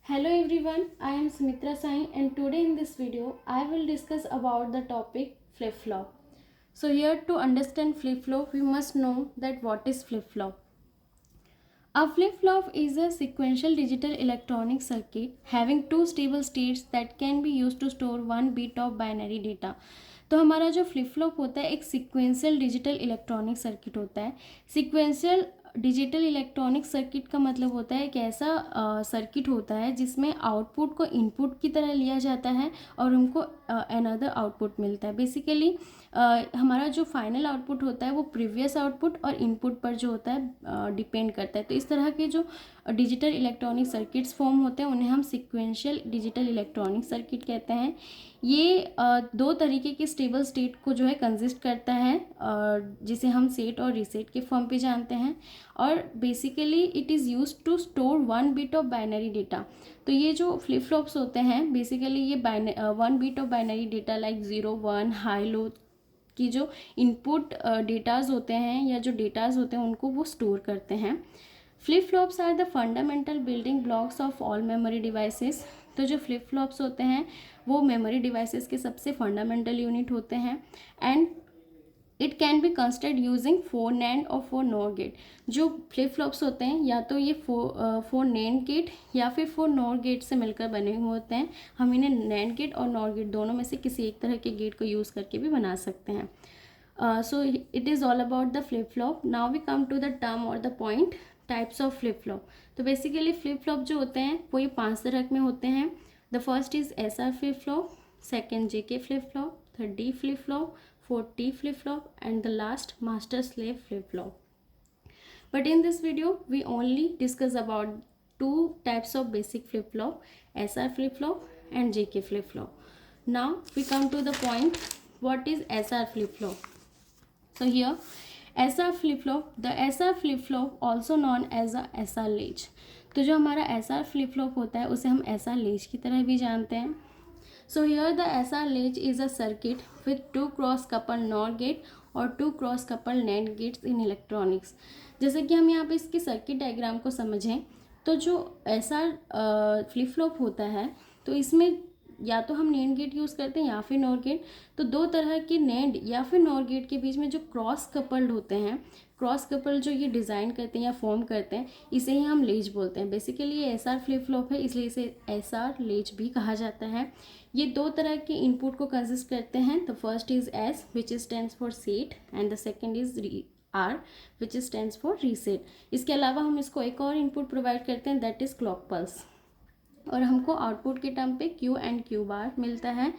Hello everyone, I am Smitra Sai and today in this video I will discuss about the topic flip-flop. So here to understand flip-flop we must know that what is flip-flop. A flip-flop is a sequential digital electronic circuit having two stable states that can be used to store one bit of binary data. तो हमारा जो flip flop होता है एक sequential digital electronic circuit होता है। Sequential digital electronic circuit का मतलब होता है एक ऐसा सर्किट होता है जिसमें आउटपुट को इनपुट की तरह लिया जाता है और उनको अनदर आउटपुट मिलता है। बेसिकली हमारा जो फाइनल आउटपुट होता है वो प्रीवियस आउटपुट और इनपुट पर जो होता है डिपेंड करता है। तो इस तरह के जो डिजिटल इलेक्ट्रॉनिक सर्किट्स फॉर्म होते हैं उन्हें हम सीक्वेंशियल डिजिटल इलेक्ट्रॉनिक सर्किट कहते हैं। ये दो तरीके के स्टेबल स्टेट को जो है कंसिस्ट करता है जिसे हम सेट और रीसेट के फॉर्म पे जानते हैं और basically it is use to store one bit of binary data. तो ये जो फ्लिप फ्लॉप्स होते हैं बेसिकली ये one bit of binary data like 0 1 high low की जो इनपुट डेटाज होते हैं या जो डेटाज होते हैं उनको वो स्टोर करते हैं। Flip flops are the fundamental building blocks of all memory devices. तो जो फ्लिप फ्लॉप्स होते हैं वो मेमोरी डिवाइसेस के सबसे फंडामेंटल यूनिट होते हैं and it can be construct using 4 NAND और 4 नॉर गेट। जो फ्लिप फ्लॉप्स होते हैं या तो ये 4 नैंड गेट या फिर 4 नॉर गेट से मिलकर बने हुए होते हैं। हम इन्हें नैंड गेट और नॉर गेट दोनों में से किसी एक तरह के गेट को यूज़ करके भी बना सकते हैं। So it is all about the flip flop. Now we come to the term और the point types of flip flop. तो बेसिकली फ्लिप फ्लॉप जो होते हैं वो ये 5 तरह में होते हैं। The first is SR flip flop, second JK flip flop, third D flip flop, fourth T flip flop and the last master slave flip flop. But in this video we only discuss about two types of basic flip flop, SR flip flop and JK flip flop. Now we come to the point, what is SR flip flop? So here SR flip flop, the SR flip flop also known as a SR latch. तो जो हमारा SR flip flop होता है उसे हम SR latch की तरह भी जानते हैं। So here the SR latch is a circuit with 2 cross coupled NOR gate और 2 cross coupled NAND gates in electronics. जैसे कि हम यहाँ पे इसके सर्किट डायग्राम को समझें तो जो SR फ्लिप फ्लॉप होता है तो इसमें या तो हम NAND गेट यूज़ करते हैं या फिर NOR गेट। तो दो तरह के NAND या फिर NOR गेट के बीच में जो क्रॉस कपल्ड होते हैं, क्रॉस कपल जो ये डिज़ाइन करते हैं या फॉर्म करते हैं इसे ही हम लेच बोलते हैं। बेसिकली ये SR फ्लिप फ्लॉप है इसलिए इसे SR लेच भी कहा जाता है। ये दो तरह के इनपुट को कंसिस्ट करते हैं। The first is S which is stands for set and the second is R which is stands for reset. इसके अलावा हम इसको एक और इनपुट प्रोवाइड करते हैं दैट इज़ क्लॉक पल्स और हमको आउटपुट के टर्म पे Q एंड Q बार मिलता है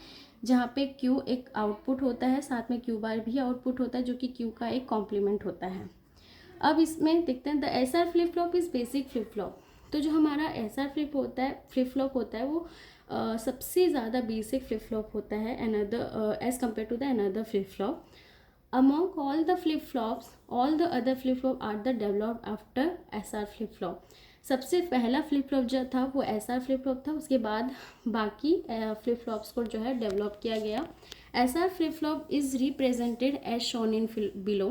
जहाँ पे Q एक आउटपुट होता है साथ में Q बार भी आउटपुट होता है जो कि Q का एक कॉम्प्लीमेंट होता है। अब इसमें देखते हैं the SR flip flop is basic flip flop. तो जो हमारा SR फ्लिप फ्लॉप होता है वो सबसे ज़्यादा बेसिक फ्लिप फ्लॉप होता है another as compare to the another flip flop. Among all the flip flops all the other flip flop are the developed after SR flip flop. सबसे पहला flip flop जो था वो SR फ्लिप फ्लॉप था, उसके बाद बाकी फ्लिप फ्लॉप्स को जो है डेवलप किया गया। SR flip flop is represented as shown in below.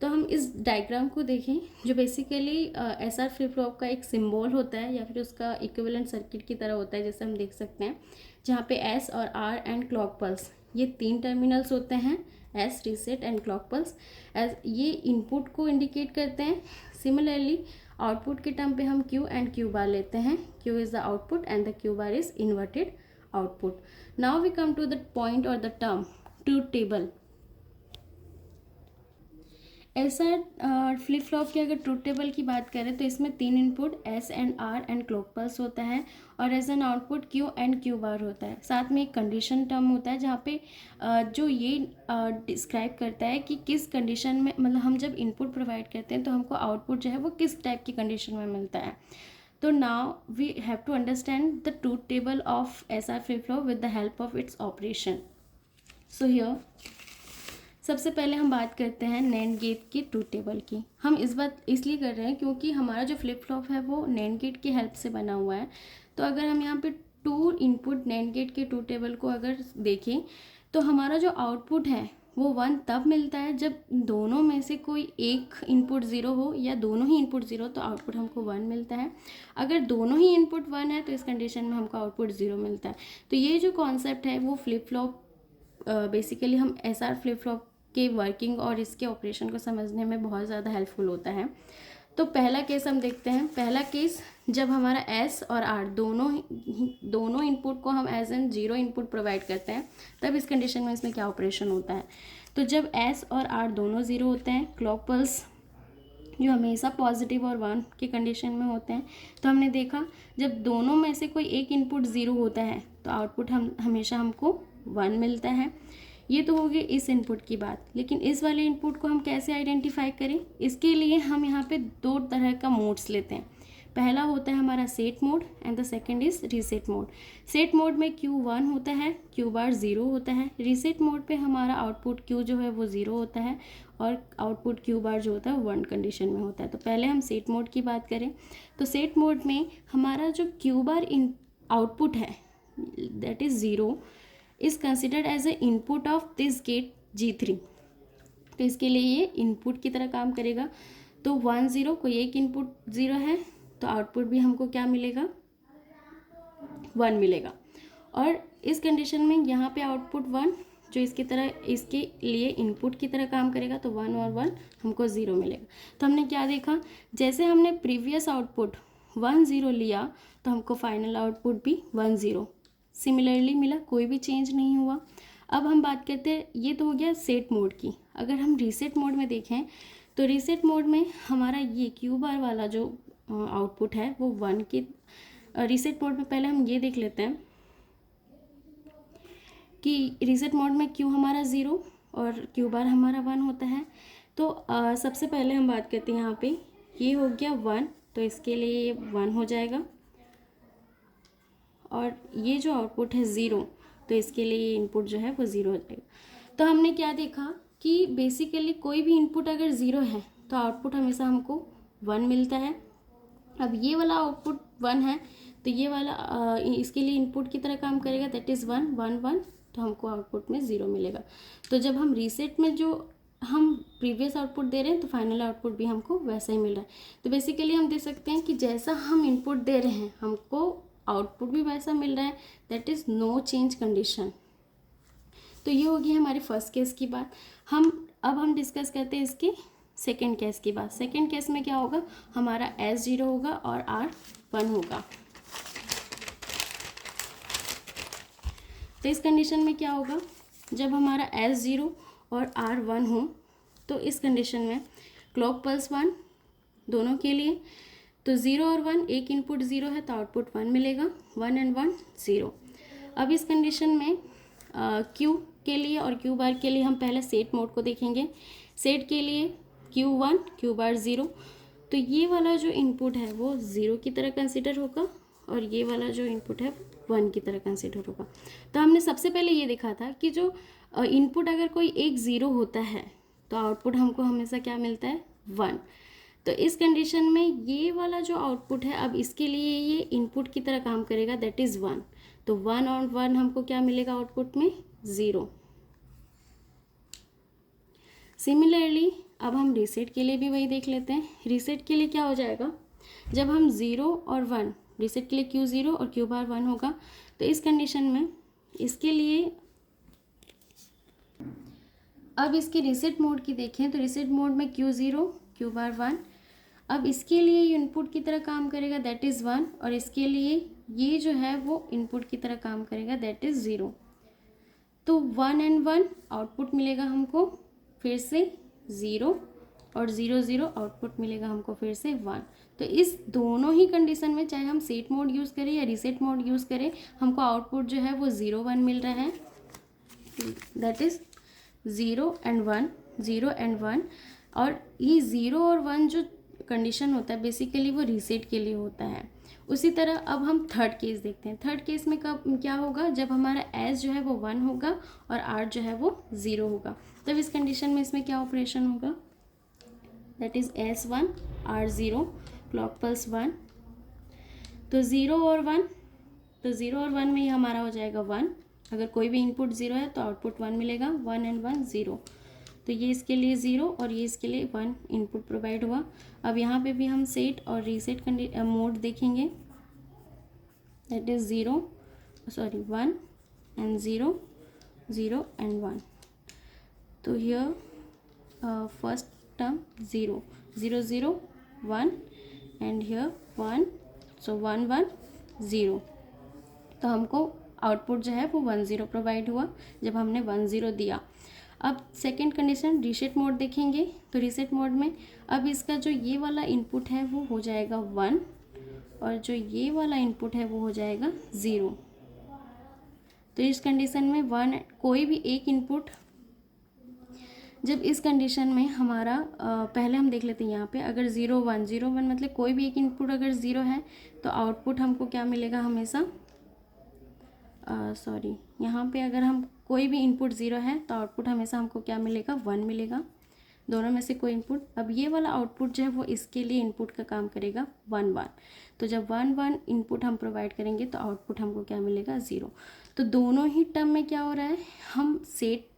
तो हम इस डायग्राम को देखें जो बेसिकली SR फ्लिप फ्लॉप का एक सिंबल होता है या फिर उसका इक्विवेलेंट सर्किट की तरह होता है जैसे हम देख सकते हैं जहाँ पे S और R एंड क्लॉक पल्स ये 3 टर्मिनल्स होते हैं, S reset and clock pulse as ये इनपुट को इंडिकेट करते हैं। सिमिलरली आउटपुट के टर्म पे हम Q एंड Q बार लेते हैं। Q is the output and the Q bar is inverted output. Now we come to the point और the term truth table. SR flip flop की अगर ट्रूथ टेबल की बात करें तो इसमें 3 input S and R and clock pulse होता है और as an output Q and Q bar होता है। साथ में एक कंडीशन टर्म होता है जहाँ पे जो ये डिस्क्राइब करता है कि किस कंडीशन में मतलब हम जब इनपुट प्रोवाइड करते हैं तो हमको आउटपुट जो है वो किस टाइप की कंडीशन में मिलता है। तो now we have to understand the truth table of SR flip flop with the help of its operation. So here सबसे पहले हम बात करते हैं नैंड गेट की ट्रूथ टेबल की। हम इस बात इसलिए कर रहे हैं क्योंकि हमारा जो फ्लिप फ्लॉप है वो नैंड गेट की हेल्प से बना हुआ है। तो अगर हम यहाँ पे 2 इनपुट नैंड गेट के ट्रूथ टेबल को अगर देखें तो हमारा जो आउटपुट है वो 1 तब मिलता है जब दोनों में से कोई एक इनपुट 0 हो या दोनों ही इनपुट 0 तो आउटपुट हमको 1 मिलता है। अगर दोनों ही इनपुट 1 है तो इस कंडीशन में हमको आउटपुट 0 मिलता है। तो ये जो कॉन्सेप्ट है वो फ्लिप फ्लॉप बेसिकली हम SR फ्लिप फ्लॉप के वर्किंग और इसके ऑपरेशन को समझने में बहुत ज़्यादा हेल्पफुल होता है। तो पहला केस हम देखते हैं। पहला केस जब हमारा S और R दोनों इनपुट को हम एज एन 0 इनपुट प्रोवाइड करते हैं तब इस कंडीशन में इसमें क्या ऑपरेशन होता है। तो जब S और R दोनों 0 होते हैं, क्लॉक पल्स जो हमेशा पॉजिटिव और 1 की कंडीशन में होते हैं, तो हमने देखा जब दोनों में से कोई एक इनपुट 0 होता है तो आउटपुट हमेशा हमको 1 मिलता है। ये तो हो गई इस इनपुट की बात। लेकिन इस वाले इनपुट को हम कैसे आइडेंटिफाई करें, इसके लिए हम यहाँ पे 2 तरह का मोड्स लेते हैं। पहला होता है हमारा set mode and the second is reset mode. Set mode में Q1 होता है, Q बार 0 होता है। रीसेट मोड पे हमारा आउटपुट Q जो है वो 0 होता है और आउटपुट Q बार जो होता है वो 1 कंडीशन में होता है। तो पहले हम सेट मोड की बात करें तो सेट मोड में हमारा जो Q बार इन आउटपुट है that is 0 is considered as a input of this gate G3। तो इसके लिए ये इनपुट की तरह काम करेगा। तो 1 0 कोई एक इनपुट 0 है तो आउटपुट भी हमको क्या मिलेगा, 1 मिलेगा। और इस कंडीशन में यहाँ पे आउटपुट 1 जो इसकी तरह इसके लिए इनपुट की तरह काम करेगा तो 1 और 1 हमको 0 मिलेगा। तो हमने क्या देखा, जैसे हमने प्रीवियस आउटपुट 1 0 लिया तो हमको फाइनल आउटपुट भी 1 0 सिमिलरली मिला, कोई भी चेंज नहीं हुआ। अब हम बात करते हैं, ये तो हो गया सेट मोड की। अगर हम रीसेट मोड में देखें तो रीसेट मोड में हमारा ये Q बार वाला जो आउटपुट है वो 1 की रीसेट मोड में पहले हम ये देख लेते हैं कि रीसेट मोड में Q हमारा 0 और Q बार हमारा 1 होता है। तो सबसे पहले हम बात करते हैं यहाँ पे ये हो गया 1 तो इसके लिए ये 1 हो जाएगा और ये जो आउटपुट है 0 तो इसके लिए ये इनपुट जो है वो 0 हो जाएगा। तो हमने क्या देखा कि बेसिकली कोई भी इनपुट अगर 0 है तो आउटपुट हमेशा हमको 1 मिलता है। अब ये वाला आउटपुट 1 है तो ये वाला इसके लिए इनपुट की तरह काम करेगा दैट इज़ 1 1 1 तो हमको आउटपुट में 0 मिलेगा। तो जब हम रीसेट में जो हम प्रीवियस आउटपुट दे रहे हैं तो फाइनल आउटपुट भी हमको वैसा ही मिल रहा है। तो बेसिकली हम दे सकते हैं कि जैसा हम इनपुट दे रहे हैं हमको आउटपुट भी वैसा मिल रहा है, that is no change condition. तो ये होगी हमारी फर्स्ट केस की बात। अब हम डिस्कस करते हैं इसके सेकेंड केस की बात। सेकेंड केस में क्या होगा, हमारा S 0 होगा और R 1 होगा। तो इस कंडीशन में क्या होगा, जब हमारा S 0 और R 1 हो तो इस कंडीशन में क्लॉक पल्स 1 दोनों के लिए तो 0 और 1 एक इनपुट 0 है तो आउटपुट 1 मिलेगा, 1 एंड 1 0। अब इस कंडीशन में Q के लिए और Q बार के लिए हम पहले सेट मोड को देखेंगे। सेट के लिए Q1 Q बार 0 तो ये वाला जो इनपुट है वो 0 की तरह कंसिडर होगा और ये वाला जो इनपुट है 1 की तरह कंसिडर होगा। तो हमने सबसे पहले ये देखा था कि जो इनपुट अगर कोई एक 0 होता है तो आउटपुट हमको हमेशा क्या मिलता है, 1। तो इस कंडीशन में ये वाला जो आउटपुट है अब इसके लिए ये इनपुट की तरह काम करेगा दैट इज़ 1। तो 1 और 1 हमको क्या मिलेगा आउटपुट में, 0। सिमिलरली अब हम रीसेट के लिए भी वही देख लेते हैं। रीसेट के लिए क्या हो जाएगा, जब हम 0 और 1 रीसेट के लिए Q 0 और Q बार 1 होगा तो इस कंडीशन में इसके लिए अब इसके रीसेट मोड की देखें तो रीसेट मोड में Q 0 Q बार 1 अब इसके लिए इनपुट की तरह काम करेगा दैट इज़ 1 और इसके लिए ये जो है वो इनपुट की तरह काम करेगा दैट इज़ 0। तो 1 एंड 1 आउटपुट मिलेगा हमको फिर से 0 और 0 0 आउटपुट मिलेगा हमको फिर से 1। तो इस दोनों ही कंडीशन में चाहे हम सेट मोड यूज़ करें या रीसेट मोड यूज़ करें हमको आउटपुट जो है वो 0 1 मिल रहा है दैट इज़ 0 एंड 1 0 एंड 1। और ये 0 और 1 जो कंडीशन होता है बेसिकली वो रीसेट के लिए होता है। उसी तरह अब हम थर्ड केस देखते हैं। थर्ड केस में कब क्या होगा, जब हमारा S जो है वो 1 होगा और R जो है वो 0 होगा। तब इस कंडीशन में इसमें क्या ऑपरेशन होगा, that is S 1 R 0 clock pulse 1। तो 0 और 1 तो 0 और 1 में ये हमारा हो जाएगा 1 अगर कोई भी इनपुट 0 है तो आउटपुट 1 मिलेगा, 1 एंड 1 0। तो ये इसके लिए 0 और ये इसके लिए 1 इनपुट प्रोवाइड हुआ। अब यहाँ पे भी हम सेट और रीसेट मोड देखेंगे, दैट इज़ 1 एंड 0, 0 एंड 1। तो here first term 0 0 0 1 and here 1, सो 1 1 0। तो हमको आउटपुट जो है वो 1 0 प्रोवाइड हुआ जब हमने 1 0 दिया। अब सेकेंड कंडीशन रीसेट मोड देखेंगे। तो रीसेट मोड में अब इसका जो ये वाला इनपुट है वो हो जाएगा 1 और जो ये वाला इनपुट है वो हो जाएगा 0। तो इस कंडीशन में 1 कोई भी एक इनपुट, जब इस कंडीशन में हमारा पहले हम देख लेते हैं यहाँ पे, अगर 0 1 0 1 मतलब कोई भी एक इनपुट अगर 0 है तो आउटपुट हमको क्या मिलेगा हमेशा, यहाँ पे अगर हम कोई भी इनपुट 0 है तो आउटपुट हमेशा हमको क्या मिलेगा, 1 मिलेगा, दोनों में से कोई इनपुट। अब ये वाला आउटपुट जो है वो इसके लिए इनपुट का काम करेगा 1 1। तो जब 1 1 इनपुट हम प्रोवाइड करेंगे तो आउटपुट हमको क्या मिलेगा, 0। तो दोनों ही टर्म में क्या हो रहा है, हम सेट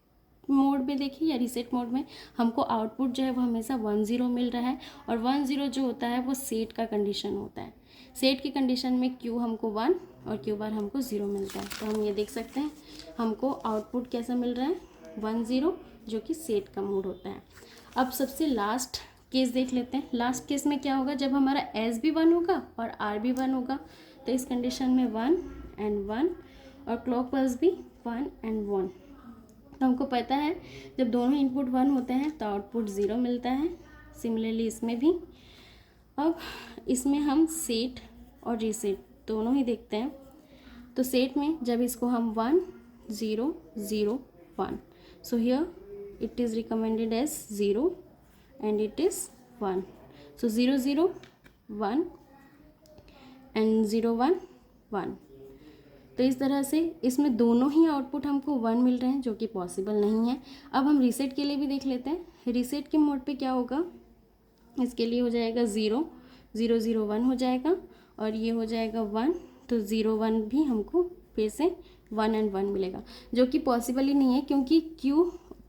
मोड में देखिए या रीसेट मोड में हमको आउटपुट जो है वो हमेशा 1 0 मिल रहा है, और 1 0 जो होता है वो सेट का कंडीशन होता है। सेट की कंडीशन में क्यू हमको 1 और क्यू बार हमको 0 मिलता है। तो हम ये देख सकते हैं हमको आउटपुट कैसा मिल रहा है, 1 0, जो कि सेट का मोड होता है। अब सबसे लास्ट केस देख लेते हैं। लास्ट केस में क्या होगा, जब हमारा एस भी 1 होगा और आर भी 1 होगा। तो इस कंडीशन में 1 एंड 1 और क्लॉक पल्स भी 1 एंड 1। तो हमको पता है जब दोनों इनपुट 1 होते हैं तो आउटपुट 0 मिलता है। सिमिलरली इसमें भी। अब इसमें हम सेट और रीसेट दोनों ही देखते हैं। तो सेट में जब इसको हम 1 0 0 1, so here it is recommended as 0 and it is 1, so 0 0 1 and 0 1 1। तो इस तरह से इसमें दोनों ही आउटपुट हमको 1 मिल रहे हैं, जो कि पॉसिबल नहीं है। अब हम रीसेट के लिए भी देख लेते हैं। रीसेट के मोड पे क्या होगा, इसके लिए हो जाएगा 0 0 0 1 हो जाएगा और ये हो जाएगा 1, तो 0 1 भी हमको फिर से 1 एंड 1 मिलेगा, जो कि पॉसिबल ही नहीं है, क्योंकि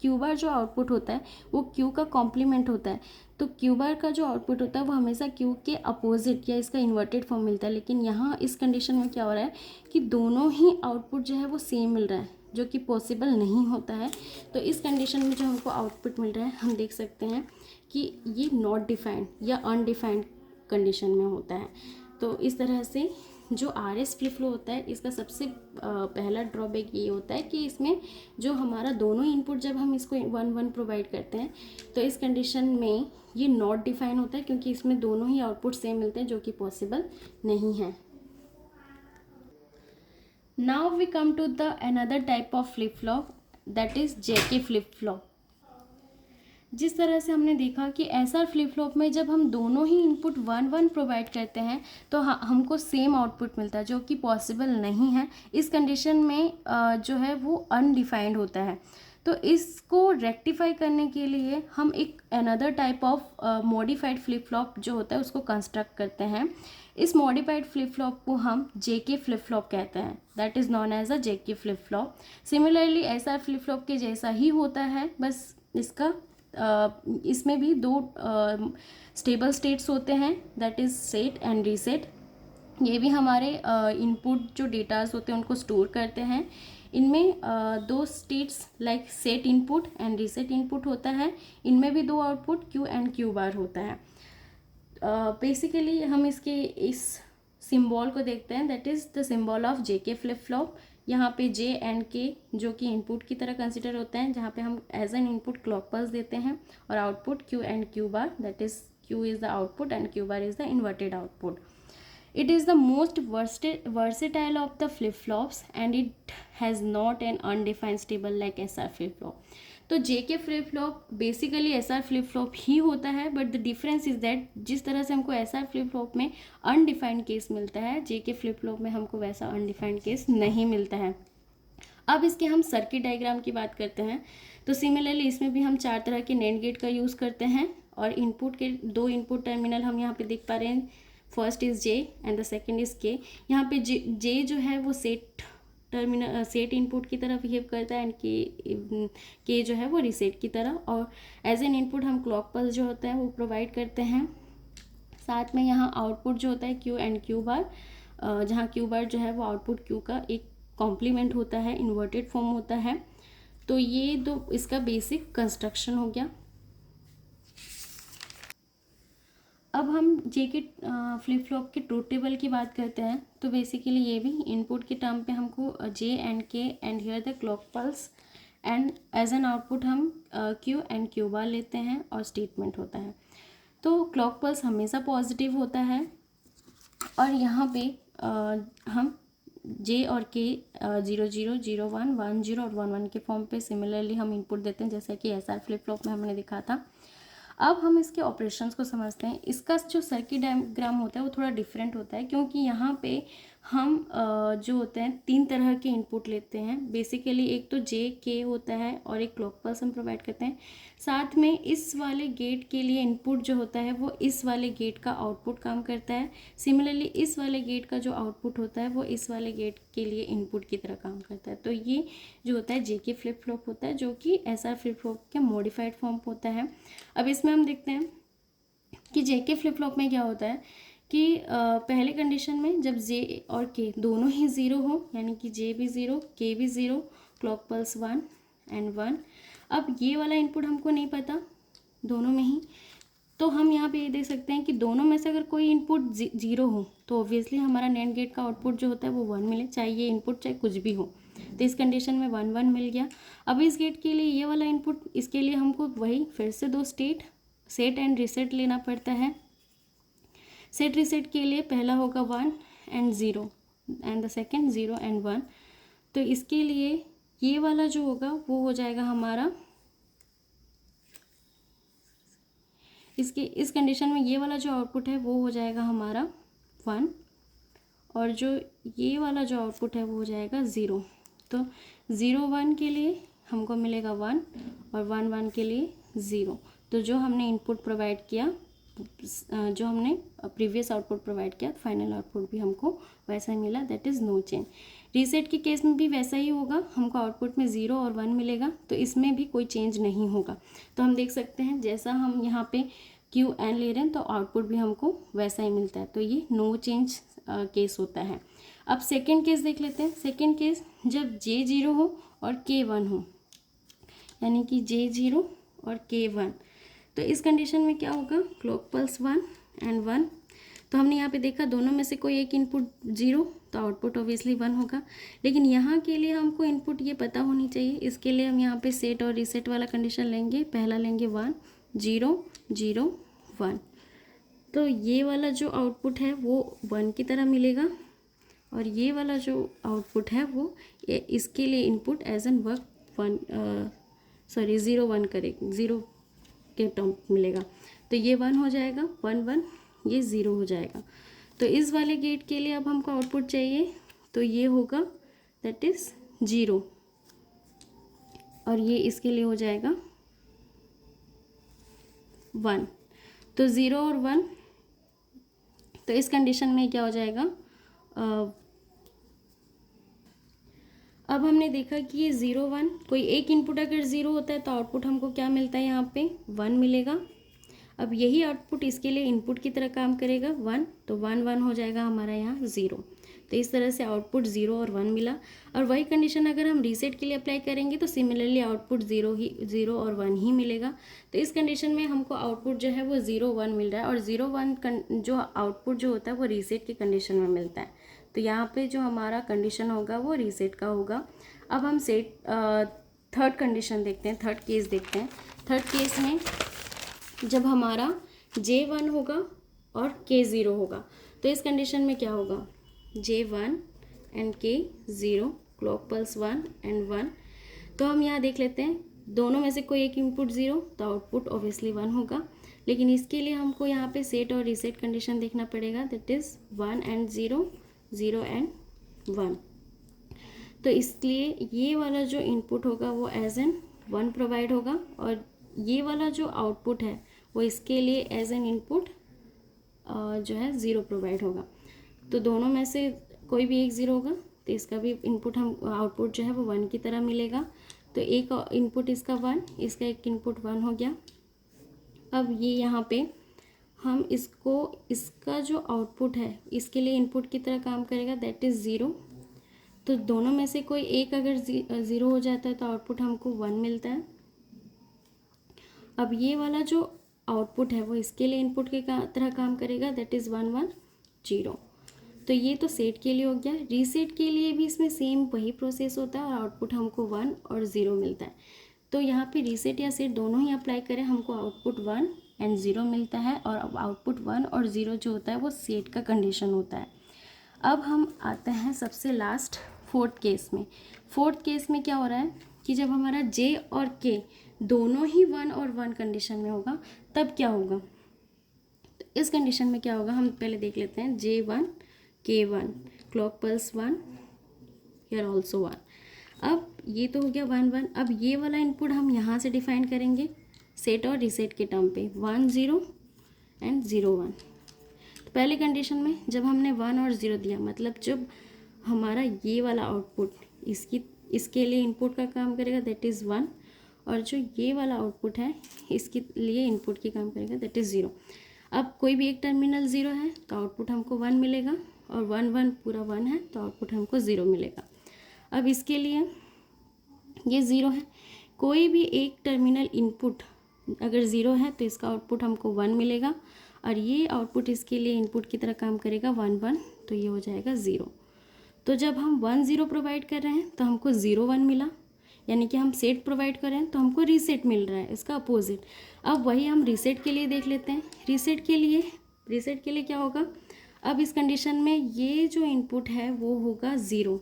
क्यू बार जो आउटपुट होता है वो क्यू का कॉम्प्लीमेंट होता है। तो क्यू बार का जो आउटपुट होता है वो हमेशा क्यू के अपोजिट या इसका इन्वर्टेड फॉर्म मिलता है। लेकिन यहाँ इस कंडीशन में क्या हो रहा है कि दोनों ही आउटपुट जो है वो सेम मिल रहा है, जो कि पॉसिबल नहीं होता है। तो इस कंडीशन में जो हमको आउटपुट मिल रहा है, हम देख सकते हैं कि ये नॉट डिफाइंड या अनडिफाइंड कंडीशन में होता है। तो इस तरह से जो RS फ्लिप फ्लॉप होता है, इसका सबसे पहला ड्रॉबैक ये होता है कि इसमें जो हमारा दोनों इनपुट जब हम इसको 1 1 प्रोवाइड करते हैं तो इस कंडीशन में ये नॉट डिफाइन होता है, क्योंकि इसमें दोनों ही आउटपुट सेम मिलते हैं, जो कि पॉसिबल नहीं है। Now we come to the another type of flip flop, that is JK flip flop. जिस तरह से हमने देखा कि SR फ्लिप फ्लॉप में जब हम दोनों ही इनपुट 1 1 प्रोवाइड करते हैं तो हमको सेम आउटपुट मिलता है, जो कि पॉसिबल नहीं है। इस कंडीशन में जो है वो अनडिफाइंड होता है। तो इसको रेक्टिफाई करने के लिए हम एक another type of modified flip flop जो होता है उसको कंस्ट्रक्ट करते हैं। इस मॉडिफाइड फ्लिप फ्लॉप को हम JK फ्लिप फ्लॉप कहते हैं, that is known as a JK flip flop. Similarly SR flip flop के जैसा ही होता है, बस इसका इसमें भी 2 स्टेबल स्टेट्स होते हैं, that is set and reset. ये भी हमारे इनपुट जो डेटास होते हैं उनको स्टोर करते हैं। इनमें 2 states like set input and reset input होता है। इनमें भी 2 output Q and Q bar होता है। बेसिकली हम इसके इस सिंबल को देखते हैं, that is the symbol of JK flip flop. यहाँ पे J एंड K जो कि इनपुट की तरह कंसिडर होते हैं, जहाँ पे हम as an input clock pulse देते हैं, और output Q and Q bar, that is Q is the output and Q bar is the inverted output. It is the most versatile of the flip-flops and it has not an undefined stable like SR flip-flop. तो JK flip flop basically SR flip flop ही होता है, but the difference is that जिस तरह से हमको SR flip flop में undefined case मिलता है, JK फ्लिप फ्लॉप में हमको वैसा अनडिफाइंड केस नहीं मिलता है। अब इसके हम सर्किट डायग्राम की बात करते हैं। तो सिमिलरली इसमें भी हम 4 तरह के NAND गेट का यूज़ करते हैं, और इनपुट के 2 इनपुट टर्मिनल हम यहाँ पे देख पा रहे हैं। First is J and the second is K। यहाँ पे J जो है वो सेट टर्मिनल सेट इनपुट की तरह बिहेव करता है एंड के जो है वो रीसेट की तरह। और एज एन इनपुट हम क्लॉक पल्स जो होता है वो प्रोवाइड करते हैं। साथ में यहाँ आउटपुट जो होता है क्यू एंड क्यू बार, जहाँ क्यू बार जो है वो आउटपुट क्यू का एक कॉम्प्लीमेंट होता है, इन्वर्टेड फॉर्म होता है। तो ये दो इसका बेसिक कंस्ट्रक्शन हो गया। अब हम जे के फ्लिप फ्लॉप के ट्रूथ टेबल की बात करते हैं। तो बेसिकली ये भी इनपुट के टर्म पे हमको J and K and here the clock pulse and as an output हम क्यू एंड क्यू बार लेते हैं और स्टेटमेंट होता है। तो क्लॉक पल्स हमेशा पॉजिटिव होता है और यहाँ पे हम जे और के 0 0 0 1 1 0 और 1 1 के फॉर्म पे सिमिलरली हम इनपुट देते हैं, जैसा कि एसआर फ्लिप फ्लॉप में हमने दिखा था। अब हम इसके ऑपरेशंस को समझते हैं। इसका जो सर्किट डायग्राम होता है वो थोड़ा डिफरेंट होता है, क्योंकि यहाँ पे हम जो होते हैं 3 तरह के इनपुट लेते हैं बेसिकली। एक तो जे के होता है और एक क्लॉक पल्स हम प्रोवाइड करते हैं। साथ में इस वाले गेट के लिए इनपुट जो होता है वो इस वाले गेट का आउटपुट काम करता है। सिमिलरली इस वाले गेट का जो आउटपुट होता है वो इस वाले गेट के लिए इनपुट की तरह काम करता है। तो ये जो होता है जे के फ्लिप फ्लॉप होता है, जो कि एसआर फ्लिप फ्लॉप के मॉडिफाइड फॉर्म होता है। अब इसमें हम देखते हैं कि जे के फ्लिप फ्लॉप में क्या होता है कि पहले कंडीशन में जब जे और के दोनों ही ज़ीरो हो, यानी कि जे भी ज़ीरो के भी ज़ीरो, क्लॉक पल्स 1 एंड 1। अब ये वाला इनपुट हमको नहीं पता दोनों में ही, तो हम यहाँ पे ये देख सकते हैं कि दोनों में से अगर कोई इनपुट ज़ीरो हो तो ऑब्वियसली हमारा नैंड गेट का आउटपुट जो होता है वो 1 मिले, चाहे ये इनपुट चाहे कुछ भी हो। तो इस कंडीशन में 1 1 मिल गया। अब इस गेट के लिए ये वाला इनपुट, इसके लिए हमको वही फिर से 2 स्टेट सेट एंड रीसेट लेना पड़ता है। सेट रीसेट के लिए पहला होगा 1 and 0 and the second 0 and 1। तो इसके लिए ये वाला जो होगा वो हो जाएगा हमारा, इस कंडीशन में ये वाला जो आउटपुट है वो हो जाएगा हमारा 1 और जो ये वाला जो आउटपुट है वो हो जाएगा 0। तो 0 1 के लिए हमको मिलेगा 1 और 1 1 के लिए 0। तो जो हमने इनपुट प्रोवाइड किया, जो हमने प्रीवियस आउटपुट प्रोवाइड किया, फाइनल आउटपुट भी हमको वैसा ही मिला, that is no change. Reset के केस में भी वैसा ही होगा, हमको आउटपुट में 0 और 1 मिलेगा, तो इसमें भी कोई चेंज नहीं होगा। तो हम देख सकते हैं जैसा हम यहाँ पे क्यू एन ले रहे हैं तो आउटपुट भी हमको वैसा ही मिलता है। तो ये नो चेंज केस होता है। अब सेकेंड केस देख लेते हैं। सेकेंड केस जब जे 0 हो और के 1 हो, यानी कि जे 0 और के 1, तो इस कंडीशन में क्या होगा, क्लॉक पल्स 1 एंड 1। तो हमने यहाँ पे देखा दोनों में से कोई एक इनपुट 0, तो आउटपुट ऑब्वियसली 1 होगा। लेकिन यहाँ के लिए हमको इनपुट ये पता होनी चाहिए, इसके लिए हम यहाँ पे सेट और रीसेट वाला कंडीशन लेंगे। पहला लेंगे 1 0 0 1, तो ये वाला जो आउटपुट है वो 1 की तरह मिलेगा और ये वाला जो आउटपुट है वो इसके लिए इनपुट एज एन वर्क 0 1 करेगा, 0 के टर्म मिलेगा। तो ये 1 हो जाएगा, 1 1, ये 0 हो जाएगा। तो इस वाले गेट के लिए अब हमको आउटपुट चाहिए, तो ये होगा दैट इज़ 0 और ये इसके लिए हो जाएगा 1। तो 0 और 1, तो इस कंडीशन में क्या हो जाएगा, अब हमने देखा कि ये 0 1, कोई एक इनपुट अगर 0 होता है तो आउटपुट हमको क्या मिलता है, यहाँ पे 1 मिलेगा। अब यही आउटपुट इसके लिए इनपुट की तरह काम करेगा 1, तो 1 1 हो जाएगा हमारा यहाँ 0। तो इस तरह से आउटपुट 0 और 1 मिला। और वही कंडीशन अगर हम रीसेट के लिए अप्लाई करेंगे तो सिमिलरली आउटपुट 0 और 1 ही मिलेगा। तो इस कंडीशन में हमको आउटपुट जो है वो 0 1 मिल रहा है और 0 1 जो आउटपुट जो होता है वो रीसेट की कंडीशन में मिलता है। तो यहाँ पे जो हमारा कंडीशन होगा वो रीसेट का होगा। अब हम थर्ड कंडीशन देखते हैं, थर्ड केस देखते हैं। थर्ड केस में जब हमारा J1 होगा और K0 होगा, तो इस कंडीशन में क्या होगा, J1 and K0, clock pulse 1 and 1। तो हम यहाँ देख लेते हैं दोनों में से कोई एक इनपुट 0, तो आउटपुट ऑब्वियसली 1 होगा। लेकिन इसके लिए हमको यहाँ पे सेट और रीसेट कंडीशन देखना पड़ेगा, दैट इज़ 1 एंड 0, 0 एंड 1। तो इसलिए ये वाला जो इनपुट होगा वो एज एन 1 प्रोवाइड होगा और ये वाला जो आउटपुट है वो इसके लिए एज एन इनपुट जो है 0 प्रोवाइड होगा। तो दोनों में से कोई भी एक 0 होगा तो इसका भी इनपुट हम आउटपुट जो है वो 1 की तरह मिलेगा। तो एक इनपुट इसका 1, इसका एक इनपुट 1 हो गया। अब ये यहाँ पे हम इसको, इसका जो आउटपुट है इसके लिए इनपुट की तरह काम करेगा, दैट इज़ 0। तो दोनों में से कोई एक अगर 0 हो जाता है तो आउटपुट हमको 1 मिलता है। अब ये वाला जो आउटपुट है वो इसके लिए इनपुट की तरह काम करेगा, दैट इज़ 1 1 0। तो ये तो सेट के लिए हो गया। रीसेट के लिए भी इसमें सेम वही प्रोसेस होता है और आउटपुट हमको 1 और 0 मिलता है। तो यहाँ पे रीसेट या सेट दोनों ही अप्लाई करें, हमको आउटपुट 1 एंड 0 मिलता है। और अब आउटपुट 1 और 0 जो होता है वो सेट का कंडीशन होता है। अब हम आते हैं सबसे लास्ट फोर्थ केस में। फोर्थ केस में क्या हो रहा है कि जब हमारा जे और के दोनों ही 1 और 1 कंडीशन में होगा तब क्या होगा। तो इस कंडीशन में क्या होगा हम पहले देख लेते हैं। J1 K1 clock pulse 1, here also 1। अब ये तो हो गया 1 1। अब ये वाला इनपुट हम यहाँ से डिफाइन करेंगे सेट और रीसेट के टर्म पे, 1 0 एंड 0 1। तो पहले कंडीशन में जब हमने 1 और 0 दिया, मतलब जब हमारा ये वाला आउटपुट इसके लिए इनपुट का काम करेगा, दैट इज़ 1, और जो ये वाला आउटपुट है इसके लिए इनपुट की काम करेगा, दैट इज़ 0। अब कोई भी एक टर्मिनल 0 है तो आउटपुट हमको 1 मिलेगा, और 1 1 पूरा 1 है तो आउटपुट हमको 0 मिलेगा। अब इसके लिए ये 0 है, कोई भी एक टर्मिनल इनपुट अगर 0 है तो इसका आउटपुट हमको 1 मिलेगा, और ये आउटपुट इसके लिए इनपुट की तरह काम करेगा 1 1, तो ये हो जाएगा 0। तो जब हम 1 0 प्रोवाइड कर रहे हैं तो हमको 0 1 मिला, यानी कि हम सेट प्रोवाइड कर रहे हैं तो हमको रीसेट मिल रहा है, इसका अपोजिट। अब वही हम रीसेट के लिए देख लेते हैं। रीसेट के लिए क्या होगा। अब इस कंडीशन में ये जो इनपुट है वो होगा 0,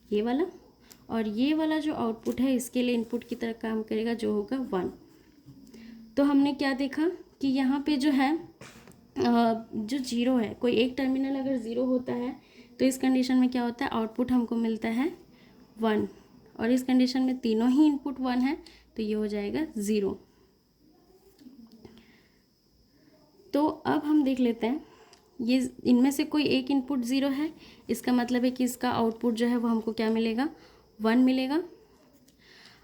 ये वाला, और ये वाला जो आउटपुट है इसके लिए इनपुट की तरह काम करेगा जो होगा 1। तो हमने क्या देखा कि यहाँ पे जो है जो 0 है, कोई एक टर्मिनल अगर 0 होता है तो इस कंडीशन में क्या होता है, आउटपुट हमको मिलता है 1, और इस कंडीशन में तीनों ही इनपुट 1 है तो ये हो जाएगा 0। तो अब हम देख लेते हैं, ये इनमें से कोई एक इनपुट 0 है, इसका मतलब है कि इसका आउटपुट जो है वो हमको क्या मिलेगा, 1 मिलेगा।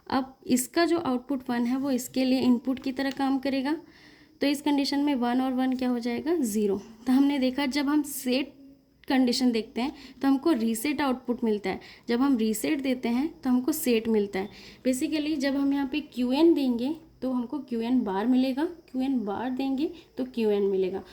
अब इसका जो आउटपुट 1 है वो इसके लिए इनपुट की तरह काम करेगा, तो इस कंडीशन में 1 और 1 क्या हो जाएगा, 0। तो हमने देखा जब हम सेट कंडीशन देखते हैं तो हमको रीसेट आउटपुट मिलता है, जब हम रीसेट देते हैं तो हमको सेट मिलता है। बेसिकली जब हम यहाँ पे QN देंगे तो हमको QN बार मिलेगा, QN बार देंगे तो QN मिलेगा।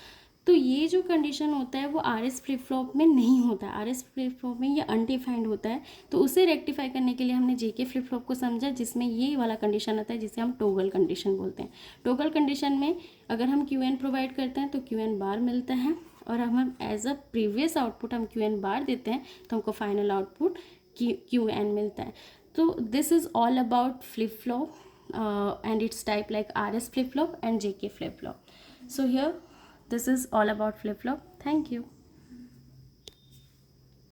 तो ये जो कंडीशन होता है वो RS फ्लिप फ्लॉप में नहीं होता है, RS फ्लिप फ्लॉप में ये अनडिफाइंड होता है। तो उसे रेक्टिफाई करने के लिए हमने JK फ्लिप फ्लॉप को समझा, जिसमें ये वाला कंडीशन आता है जिसे हम टॉगल कंडीशन बोलते हैं। टॉगल कंडीशन में अगर हम QN प्रोवाइड करते हैं तो QN बार मिलता है, और हम एज अ प्रीवियस आउटपुट हम QN बार देते हैं तो हमको फाइनल आउटपुट QN मिलता है। तो this is all about flip flop and it's type like RS flip flop and JK flip flop. So here this is all about flip flop. Thank you.